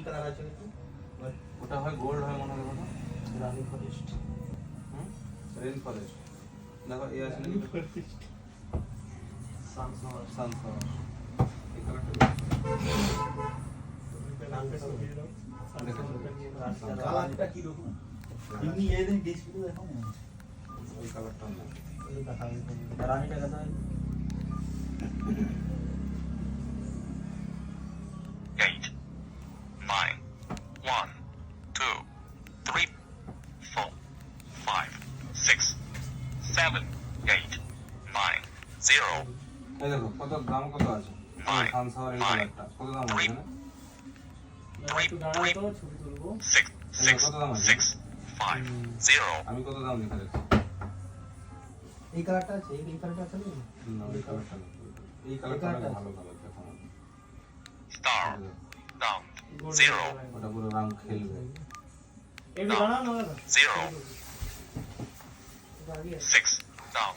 Colour আছে নাকি? ওটা হয় গোল্ড হয় মনে হয় ওটা রানি ফরেস্ট। রেন ফরেস্ট দেখো এই আছে নাকি সানফ্লাওয়ার। সানফ্লাওয়ার এই কালারটা কালারটা কি রকম? এমনি এদিন ডিসপ্লে দেখো না। ওই কালারটা না ওই দেখা যাচ্ছে। রানিটা কথা হয়। 8, 9, 1, 2, 3, 4, 5, 6, 7, 8, 9, 0, এই দেখো কত দাম কত আছে Nine. সানফ্লাওয়ার এই Nine. কালারটা কত দাম আছে না একটু দাঁড়াও তো ছবি তুলবো। 6, 6, 6, 5, 0, আমি কত দাম লেখা যাচ্ছে এই কালারটা আছে, এই কালারটা আছে না? না ওই কালারটা না এই কালারটা ভালো কালার দেখো না star, down, 0, ওটা পুরো রং খেলবে একটু দাঁড়াও না দাদা। 0, এটা আগে আছে। 6, down,